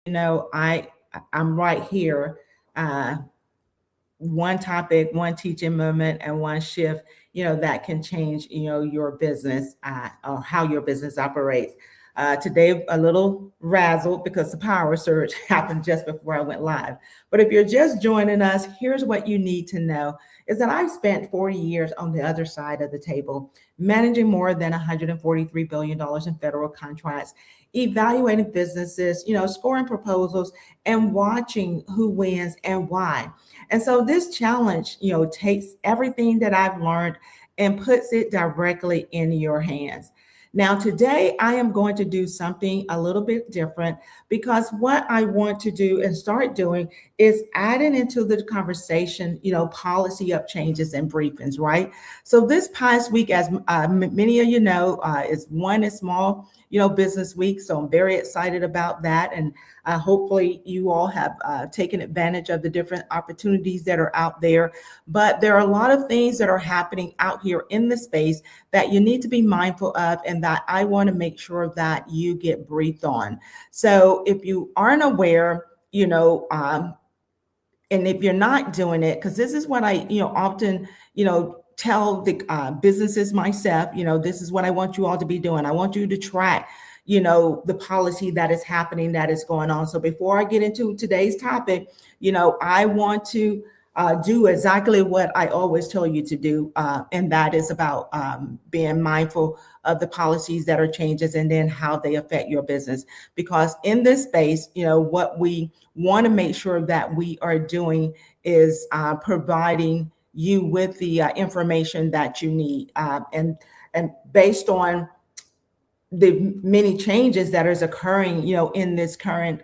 I'm right here. Uh, One topic, one teaching moment, and one shift, that can change, your business, or how your business operates. Today, a little razzled because the power surge happened just before I went live. But if you're just joining us, here's what you need to know is that I've spent 40 years on the other side of the table, managing more than $143 billion in federal contracts, evaluating businesses, scoring proposals, and watching who wins and why. And so this challenge, takes everything that I've learned and puts it directly in your hands. Now, today I am going to do something a little bit different because what I want to do and start doing is adding into the conversation, policy up changes and briefings, right? So this past week, as many of you know, is small, business week. So I'm very excited about that. And hopefully you all have taken advantage of the different opportunities that are out there. But there are a lot of things that are happening out here in the space that you need to be mindful of and that I want to make sure that you get briefed on. So if you aren't aware, and if you're not doing it, because this is what I, often, tell the businesses myself, this is what I want you all to be doing. I want you to track, the policy that is happening, that is going on. So before I get into today's topic, I want to do exactly what I always tell you to do, and that is about being mindful of the policies that are changes and then how they affect your business. Because in this space, what we want to make sure that we are doing is providing you with the information that you need, and based on the many changes that is occurring, in this current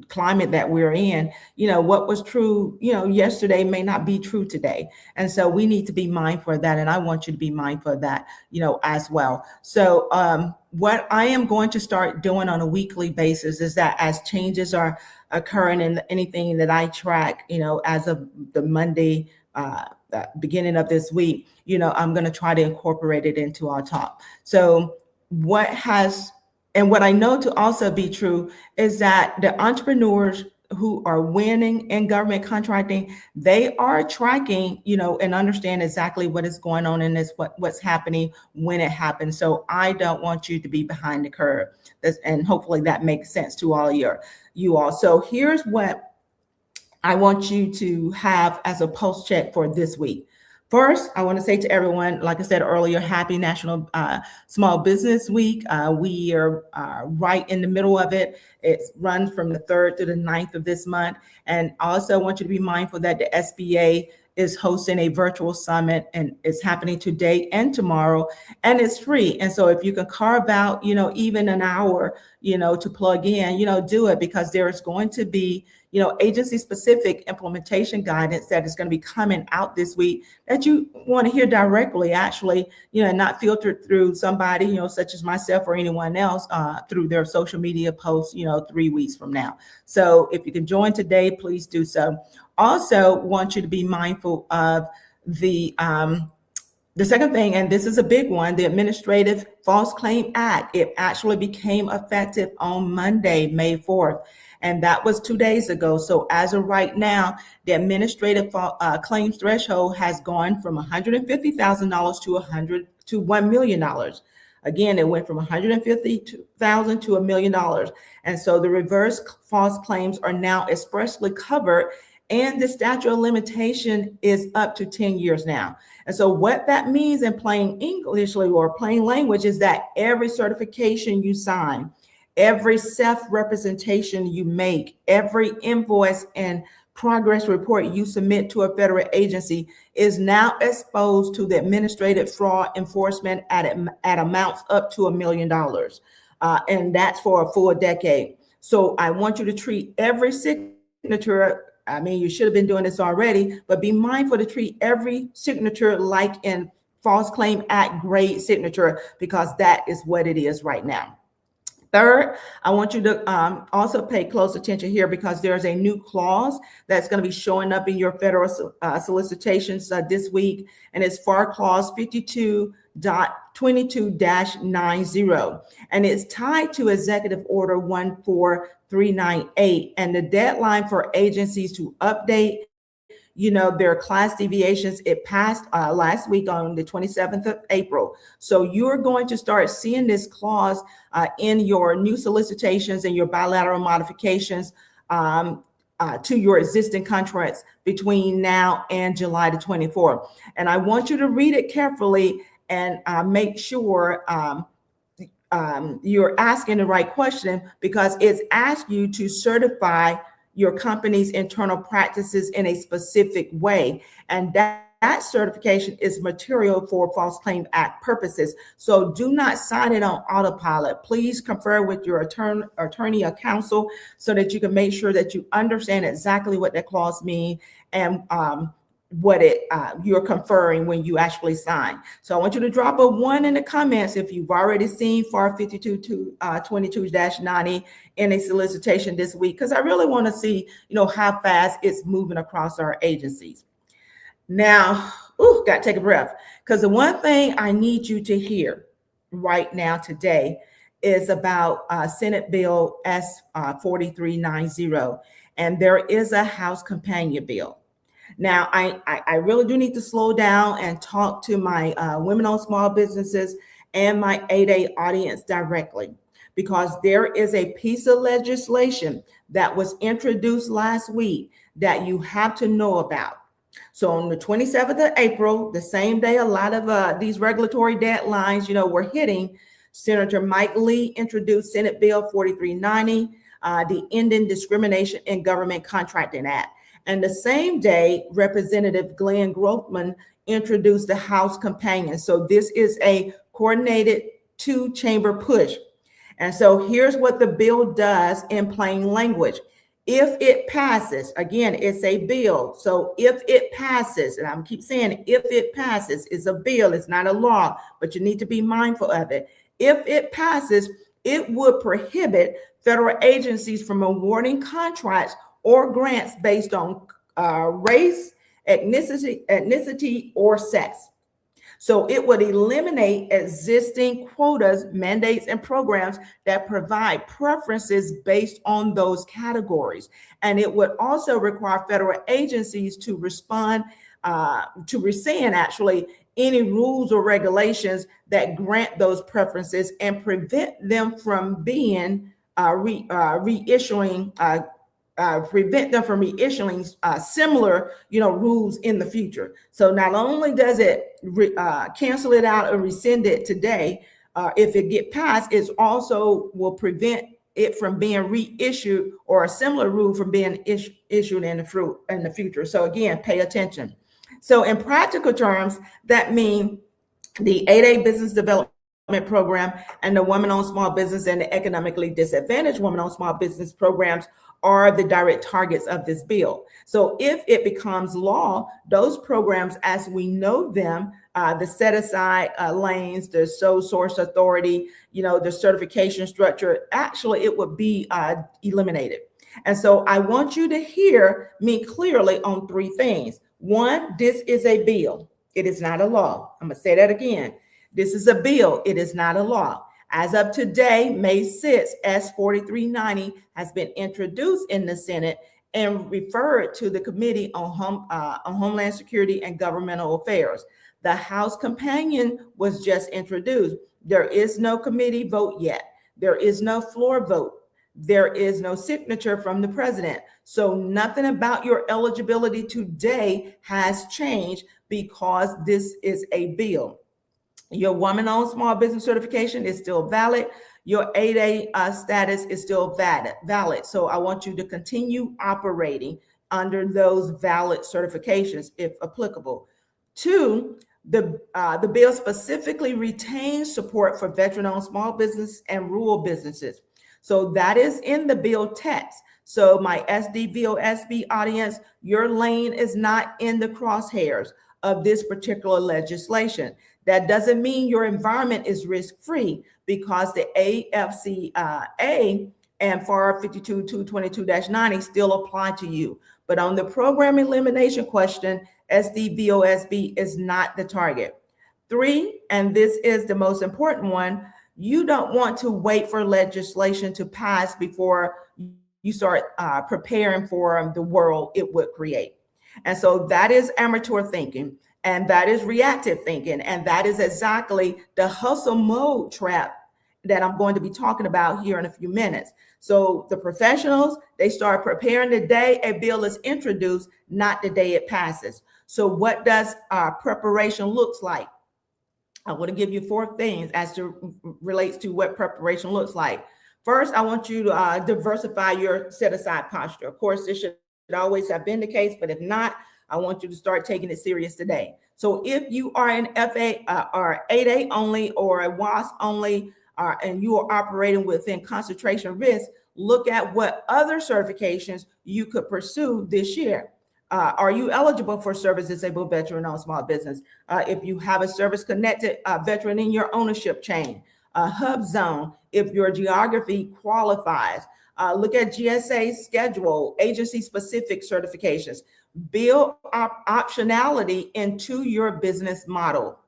climate that we're in, what was true, yesterday may not be true today. And so we need to be mindful of that. And I want you to be mindful of that, as well. So what I am going to start doing on a weekly basis is that as changes are occurring in anything that I track, as of the Monday, beginning of this week, I'm going to try to incorporate it into our talk. So what I know to also be true is that the entrepreneurs who are winning in government contracting, they are tracking, and understand exactly what is going on in this, what's happening when it happens. So I don't want you to be behind the curve. And hopefully that makes sense to all you all. So here's what I want you to have as a post check for this week. First, I want to say to everyone, like I said earlier, happy National Small Business Week. We are right in the middle of it. It runs from the 3rd to the 9th of this month. And I also want you to be mindful that the SBA is hosting a virtual summit, and it's happening today and tomorrow, and it's free. And so if you can carve out, even an hour, to plug in, do it, because there is going to be, agency specific implementation guidance that is going to be coming out this week that you want to hear directly, actually, and not filtered through somebody, such as myself or anyone else, through their social media posts, 3 weeks from now. So if you can join today, please do so. Also want you to be mindful of the second thing, and this is a big one, the Administrative False Claim Act. It actually became effective on Monday, May 4th. And that was 2 days ago. So as of right now, the administrative claims threshold has gone from $150,000 to $1 million. Again, it went from $150,000 to $1 million. And so the reverse false claims are now expressly covered, and the statute of limitation is up to 10 years now. And so what that means in plain English or plain language is that every certification you sign, every self-representation you make, every invoice and progress report you submit to a federal agency is now exposed to the administrative fraud enforcement at amounts up to $1 million. And that's for a full decade. So I want you to treat every signature, I mean, you should have been doing this already, but be mindful to treat every signature like in False Claim Act grade signature, because that is what it is right now. Third, I want you to also pay close attention here because there's a new clause that's going to be showing up in your federal solicitations this week, and it's FAR Clause 52.22-90, and it's tied to Executive Order 14398, and the deadline for agencies to update their class deviations, it passed last week on the 27th of April. So you're going to start seeing this clause in your new solicitations and your bilateral modifications to your existing contracts between now and July the 24th. And I want you to read it carefully and make sure you're asking the right question, because it's asked you to certify your company's internal practices in a specific way. And that certification is material for False Claim Act purposes. So do not sign it on autopilot. Please confer with your attorney or counsel so that you can make sure that you understand exactly what that clause means and what you're conferring when you actually sign. So I want you to drop a 1 in the comments if you've already seen FAR 52.22-90 in a solicitation this week, because I really want to see, how fast it's moving across our agencies. Now, got to take a breath, because the one thing I need you to hear right now today is about Senate Bill S 4390, and there is a House companion bill. Now, I really do need to slow down and talk to my women-owned small businesses and my 8A audience directly, because there is a piece of legislation that was introduced last week that you have to know about. So on the 27th of April, the same day a lot of these regulatory deadlines, were hitting, Senator Mike Lee introduced Senate Bill 4390, the Ending Discrimination in Government Contracting Act. And the same day, Representative Glenn Grothman introduced the House companion. So this is a coordinated 2-chamber push. And so here's what the bill does in plain language. If it passes, again, it's a bill. So if it passes, and I'm keep saying, if it passes, it's a bill, it's not a law, but you need to be mindful of it. If it passes, it would prohibit federal agencies from awarding contracts or grants based on race, ethnicity, or sex. So it would eliminate existing quotas, mandates, and programs that provide preferences based on those categories. And it would also require federal agencies to rescind actually any rules or regulations that grant those preferences and prevent them from being reissuing similar, rules in the future. So not only does it cancel it out or rescind it today, if it get passed, it also will prevent it from being reissued or a similar rule from being issued in the future. So again, pay attention. So in practical terms, that means the 8A Business Development Program and the Women-Owned Small Business and the Economically Disadvantaged Women-Owned Small Business Programs are the direct targets of this bill. So if it becomes law, those programs as we know them, the set aside lanes, the sole source authority, the certification structure, actually it would be eliminated. And so I want you to hear me clearly on 3 things. 1, this is a bill. It is not a law. I'm going to say that again. This is a bill. It is not a law. As of today, May 6th, S 4390 has been introduced in the Senate and referred to the Committee on Homeland Security and Governmental Affairs. The House companion was just introduced. There is no committee vote yet. There is no floor vote. There is no signature from the president. So nothing about your eligibility today has changed because this is a bill. Your woman-owned small business certification is still valid. Your 8A status is still valid. So I want you to continue operating under those valid certifications if applicable. 2, the bill specifically retains support for veteran-owned small business and rural businesses. So that is in the bill text. So my WOSB audience, your lane is not in the crosshairs of this particular legislation. That doesn't mean your environment is risk-free, because the AFCA and FAR 52-222-90 still apply to you. But on the program elimination question, SDVOSB is not the target. 3, and this is the most important one, you don't want to wait for legislation to pass before you start preparing for the world it would create. And so that is amateur thinking, and that is reactive thinking, and that is exactly the hustle mode trap that I'm going to be talking about here in a few minutes. So the professionals, they start preparing the day a bill is introduced, not the day it passes. So what does preparation looks like? I want to give you 4 things as to relates to what preparation looks like. First, I want you to diversify your set-aside posture. Of course, this should always have been the case, but if not, I want you to start taking it serious today. So if you are an FA or 8A only or a WOSB only, and you are operating within concentration risk, look at what other certifications you could pursue this year. Are you eligible for service disabled veteran on small business? If you have a service connected veteran in your ownership chain, hub zone, if your geography qualifies, look at GSA schedule, agency specific certifications, build optionality into your business model.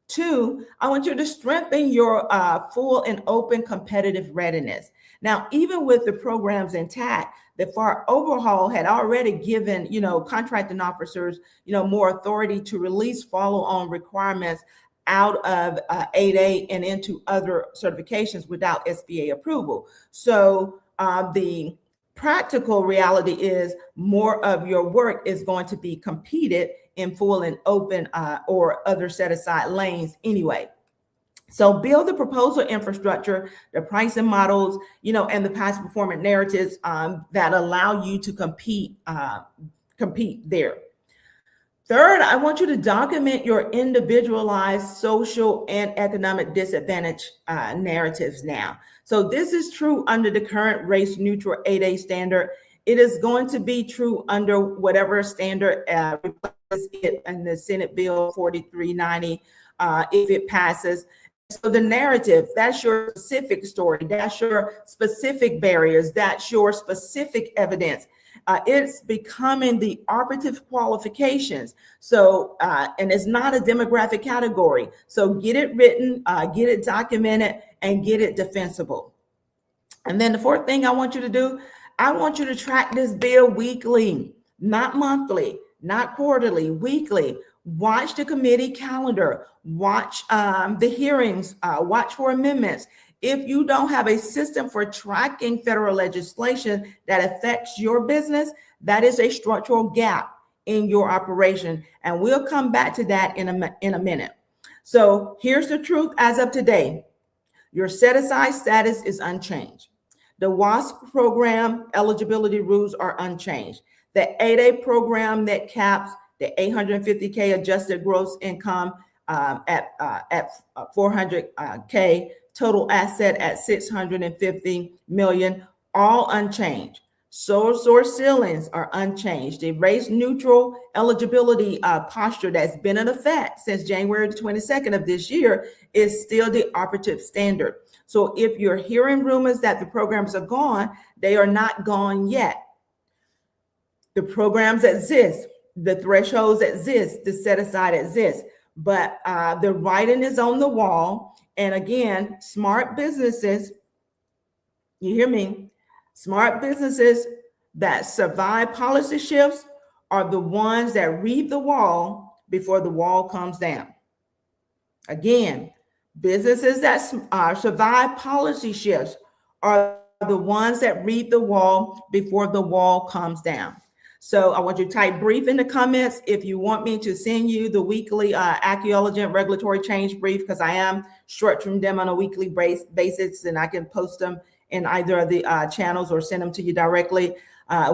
2, I want you to strengthen your full and open competitive readiness. Now, even with the programs intact, the FAR overhaul had already given, contracting officers, more authority to release follow-on requirements out of 8A and into other certifications without SBA approval. So the practical reality is more of your work is going to be competed in full and open or other set-aside lanes anyway. So build the proposal infrastructure, the pricing models, and the past performance narratives that allow you to compete there. Third, I want you to document your individualized social and economic disadvantage narratives now. So this is true under the current race-neutral 8A standard. It is going to be true under whatever standard replaces it in the Senate Bill 4390 if it passes. So the narrative, that's your specific story, that's your specific barriers, that's your specific evidence. It's becoming the operative qualifications. So, and it's not a demographic category. So get it written, get it documented, and get it defensible. And then the 4th thing I want you to do, I want you to track this bill weekly, not monthly, not quarterly, weekly. Watch the committee calendar, watch the hearings, watch for amendments. If you don't have a system for tracking federal legislation that affects your business, that is a structural gap in your operation. And we'll come back to that in a minute. So here's the truth as of today. Your set-aside status is unchanged. The WOSB program eligibility rules are unchanged. The 8A program that caps the $850K adjusted gross income at 400K, total asset at 650 million, all unchanged. Sole source ceilings are unchanged. The race neutral eligibility posture that's been in effect since January 22nd of this year is still the operative standard. So if you're hearing rumors that the programs are gone, they are not gone yet. The programs exist, the thresholds exist, the set aside exists, but the writing is on the wall. And again, smart businesses, you hear me? Smart businesses that survive policy shifts are the ones that read the wall before the wall comes down. Again, businesses that survive policy shifts are the ones that read the wall before the wall comes down. So I want you to type brief in the comments if you want me to send you the weekly Accuelegant regulatory change brief, because I am structuring them on a weekly basis, and I can post them in either of the channels or send them to you directly.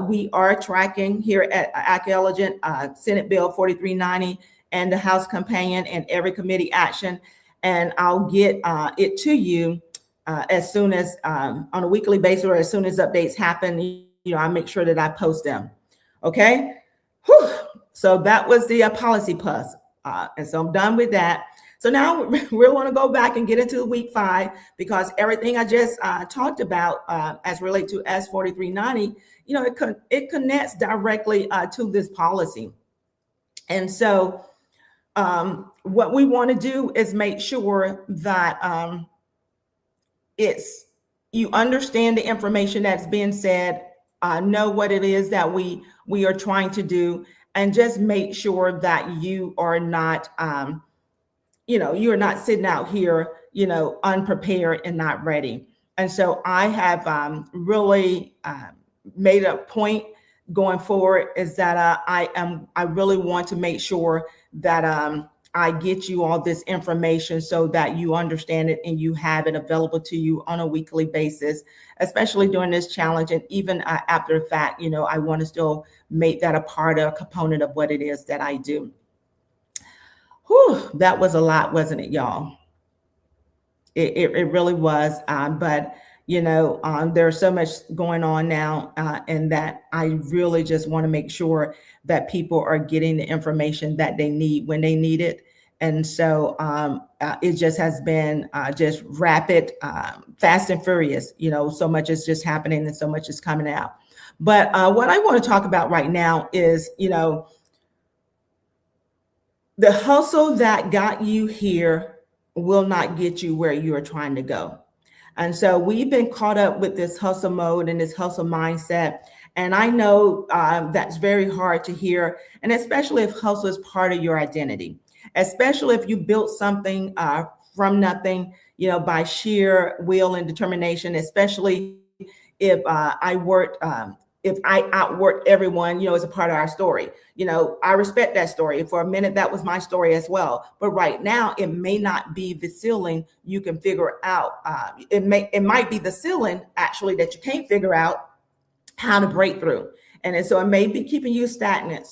We are tracking here at Accuelegant Senate Bill 4390 and the House companion and every committee action, and I'll get it to you as soon as on a weekly basis, or as soon as updates happen. I make sure that I post them. Okay. Whew. So that was the policy plus. And so I'm done with that. So now we want to go back and get into week 5, because everything I just talked about as relate to S4390, it connects directly to this policy. And so what we want to do is make sure that it's you understand the information that's being said, know what it is that we are trying to do, and just make sure that you are not you're not sitting out here unprepared and not ready. And so I have really made a point going forward is that I really want to make sure that I get you all this information so that you understand it and you have it available to you on a weekly basis, especially during this challenge. And even after the fact, I want to still make that a component of what it is that I do. Whew, that was a lot, wasn't it, y'all? It really was. But there's so much going on now, and that I really just want to make sure that people are getting the information that they need when they need it. And so it just has been just rapid, fast and furious. So much is just happening and so much is coming out. But what I want to talk about right now is, the hustle that got you here will not get you where you are trying to go. And so we've been caught up with this hustle mode and this hustle mindset. And I know that's very hard to hear, and especially if hustle is part of your identity, especially if you built something from nothing, by sheer will and determination, especially if if I outworked everyone, as a part of our story. I respect that story. For a minute, that was my story as well. But right now, it may not be the ceiling you can figure out. It might be the ceiling, actually, that you can't figure out how to break through. And so it may be keeping you stagnant.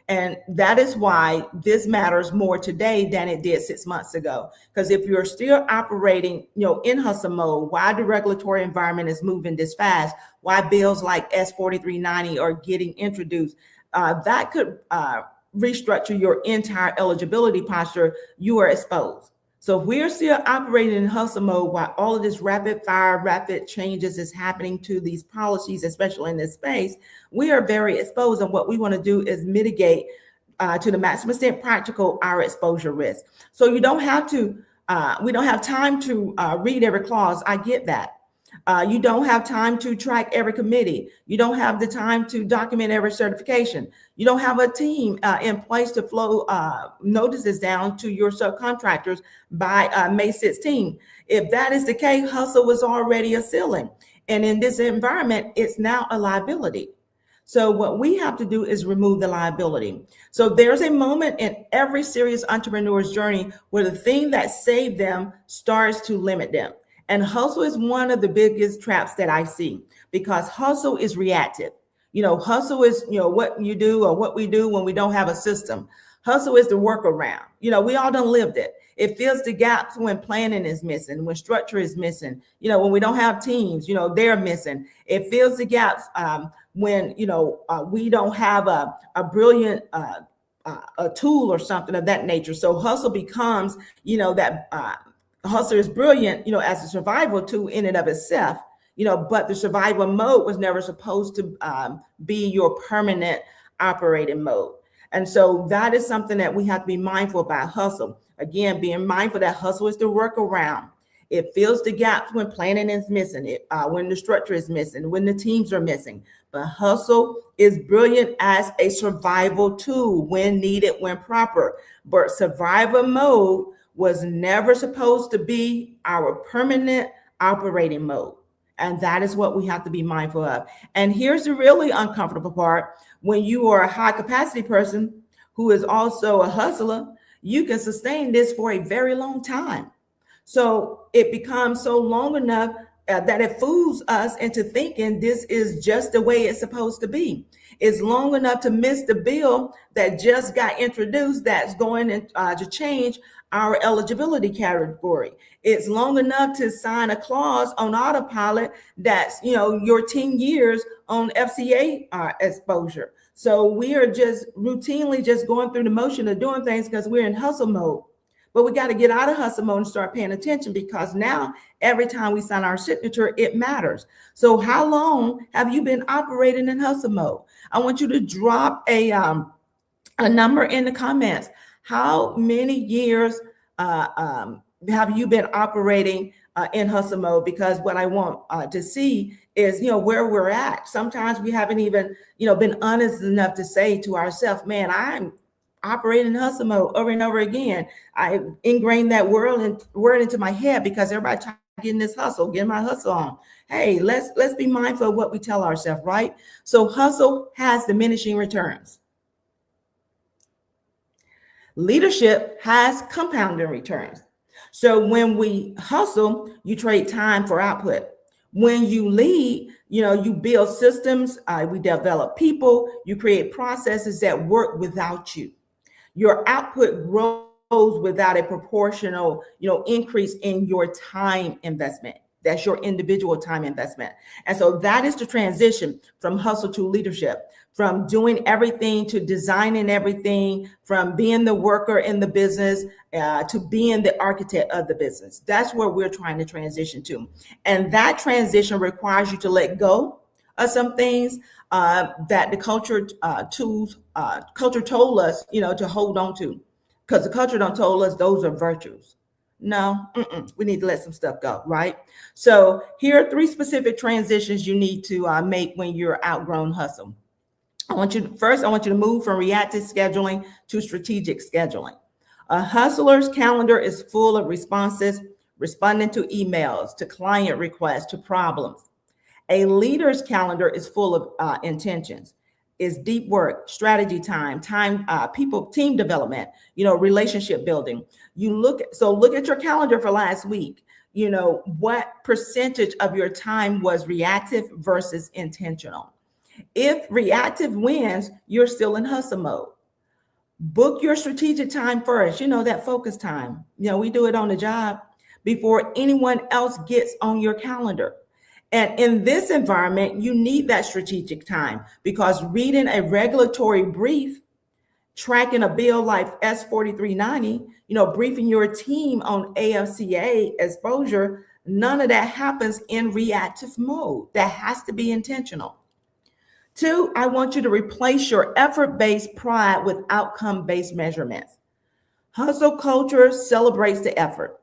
And that is why this matters more today than it did 6 months ago. Because if you're still operating, in hustle mode, why the regulatory environment is moving this fast, why bills like S4390 are getting introduced, that could restructure your entire eligibility posture. You are exposed. So if we're still operating in hustle mode while all of this rapid changes is happening to these policies, especially in this space, we are very exposed. And what we want to do is mitigate to the maximum extent practical our exposure risk. So you don't have to, we don't have time to read every clause. I get that. You don't have time to track every committee. You don't have the time to document every certification. You don't have a team in place to flow notices down to your subcontractors by May 16. If that is the case, hustle was already a ceiling. And in this environment, it's now a liability. So what we have to do is remove the liability. So there's a moment in every serious entrepreneur's journey where the thing that saved them starts to limit them. And hustle is one of the biggest traps that I see, because hustle is reactive. Hustle is, what you do or what we do when we don't have a system. Hustle is the workaround. We all done lived it. It fills the gaps when planning is missing, when structure is missing, when we don't have teams, they're missing. It fills the gaps when, we don't have a brilliant a tool or something of that nature. So hustle becomes, that hustle is brilliant, as a survival tool in and of itself, but the survival mode was never supposed to be your permanent operating mode. And so that is something that we have to be mindful about hustle. Again, being mindful that hustle is the workaround. It fills the gaps when planning is missing, when the structure is missing, when the teams are missing. But hustle is brilliant as a survival tool when needed, when proper. But survival mode was never supposed to be our permanent operating mode. And that is what we have to be mindful of. And here's the really uncomfortable part. When you are a high capacity person who is also a hustler, you can sustain this for a very long time. So it becomes so long enough that it fools us into thinking this is just the way it's supposed to be. It's long enough to miss the bill that just got introduced that's going to change our eligibility category. It's long enough to sign a clause on autopilot that's, your 10 years on FCA exposure. So we are just routinely just going through the motion of doing things because we're in hustle mode. But we got to get out of hustle mode and start paying attention, because now every time we sign our signature, it matters. So how long have you been operating in hustle mode? I want you to drop a number in the comments. How many years have you been operating in hustle mode? Because what I want to see is, where we're at. Sometimes we haven't even, been honest enough to say to ourselves, man, I'm operating in hustle mode over and over again. I ingrained that word into my head because everybody trying to get in this hustle, getting my hustle on. Hey, let's be mindful of what we tell ourselves, right? So hustle has diminishing returns. Leadership has compounding returns. So when we hustle, you trade time for output. When you lead, you build systems, we develop people, you create processes that work without you. Your output grows without a proportional, increase in your time investment. That's your individual time investment. And so that is the transition from hustle to leadership, from doing everything to designing everything, from being the worker in the business to being the architect of the business. That's where we're trying to transition to. And that transition requires you to let go of some things that the culture told us, to hold on to, because the culture don't told us those are virtues. No, we need to let some stuff go, right? So here are 3 specific transitions you need to make when you're outgrown hustle. I want you to move from reactive scheduling to strategic scheduling. A hustler's calendar is full of responses, responding to emails, to client requests, to problems. A leader's calendar is full of intentions. Is deep work, strategy time, team development, relationship building. Look at your calendar for last week. What percentage of your time was reactive versus intentional? If reactive wins, you're still in hustle mode. Book your strategic time first, that focus time. We do it on the job before anyone else gets on your calendar. And in this environment, you need that strategic time, because reading a regulatory brief, tracking a bill like S4390, briefing your team on AFCA exposure, none of that happens in reactive mode. That has to be intentional. 2, I want you to replace your effort-based pride with outcome-based measurements. Hustle culture celebrates the effort.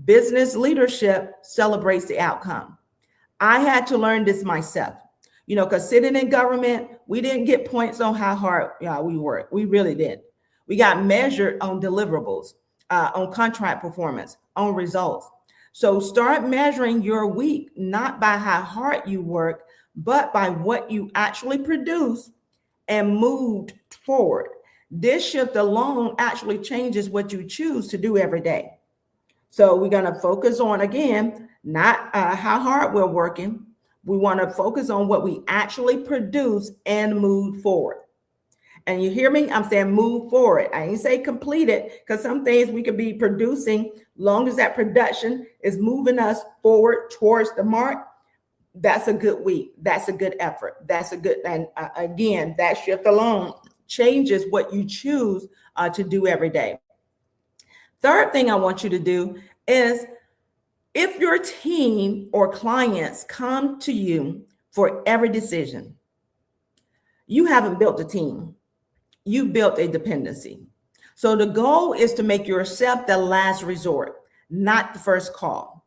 Business leadership celebrates the outcome. I had to learn this myself, because sitting in government, we didn't get points on how hard we worked. We really did. We got measured on deliverables, on contract performance, on results. So start measuring your week, not by how hard you work, but by what you actually produce and moved forward. This shift alone actually changes what you choose to do every day. So we're going to focus on, again, not how hard we're working. We want to focus on what we actually produce and move forward. And you hear me? I'm saying move forward. I ain't say complete it, because some things we could be producing, long as that production is moving us forward towards the mark. That's a good week. That's a good effort. That's a good, and again, that shift alone changes what you choose to do every day. Third thing I want you to do is, if your team or clients come to you for every decision, you haven't built a team. You built a dependency. So the goal is to make yourself the last resort, not the first call.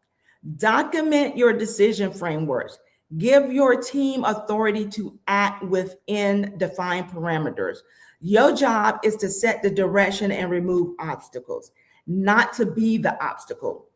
Document your decision frameworks. Give your team authority to act within defined parameters. Your job is to set the direction and remove obstacles, not to be the obstacle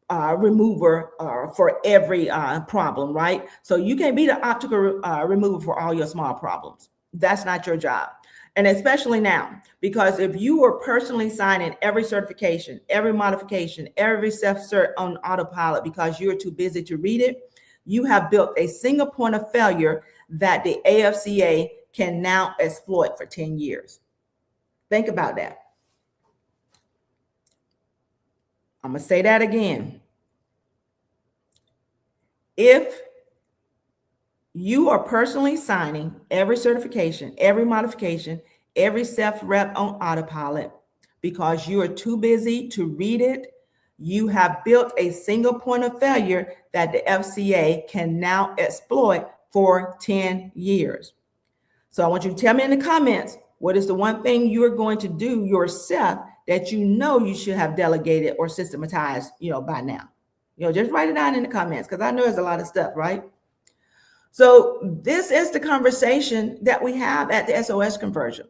remover for every problem, right? So you can't be the obstacle remover for all your small problems. That's not your job. And especially now, because if you were personally signing every certification, every modification, every self-cert on autopilot because you're too busy to read it, you have built a single point of failure that the AFCA can now exploit for 10 years. Think about that. I'm going to say that again. If you are personally signing every certification, every modification, every self-rep on autopilot, because you are too busy to read it. You have built a single point of failure that the FCA can now exploit for 10 years. So I want you to tell me in the comments, what is the one thing you're going to do yourself that you know you should have delegated or systematized, by now? Just write it down in the comments, because I know there's a lot of stuff, right? So this is the conversation that we have at the SOS Convergence.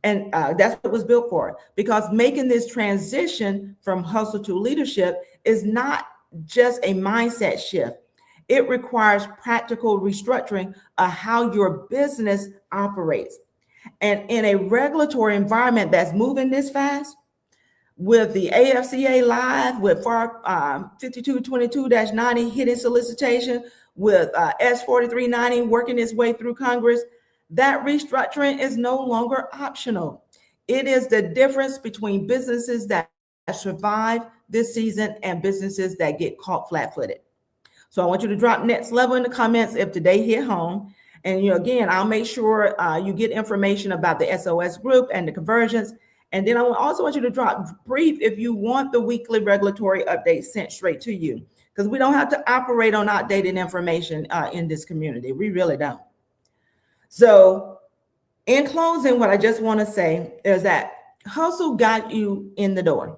And that's what it was built for, because making this transition from hustle to leadership is not just a mindset shift. It requires practical restructuring of how your business operates. And in a regulatory environment that's moving this fast, with the AFCA live, with FAR 5222-90 hitting solicitation, with S4390 working its way through Congress, that restructuring is no longer optional. It is the difference between businesses that survive this season and businesses that get caught flat-footed. So I want you to drop next level in the comments if today hit home. And again, I'll make sure you get information about the SOS group and the convergence. And then I also want you to drop brief if you want the weekly regulatory updates sent straight to you, because we don't have to operate on outdated information in this community. We really don't. So in closing, what I just want to say is that hustle got you in the door.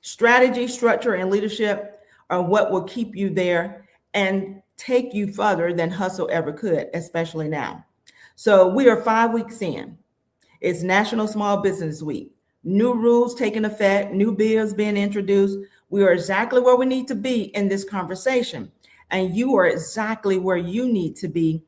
Strategy, structure, and leadership are what will keep you there and take you further than hustle ever could, especially now. So we are 5 weeks in. It's National Small Business Week. New rules taking effect, new bills being introduced. We are exactly where we need to be in this conversation. And you are exactly where you need to be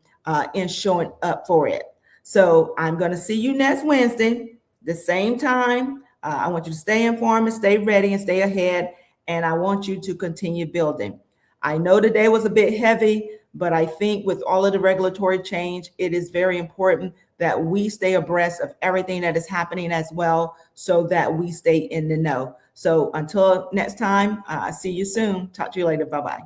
in showing up for it. So I'm going to see you next Wednesday, the same time. I want you to stay informed and stay ready and stay ahead. And I want you to continue building. I know today was a bit heavy, but I think with all of the regulatory change, it is very important that we stay abreast of everything that is happening as well, so that we stay in the know. So until next time, see you soon. Talk to you later. Bye-bye.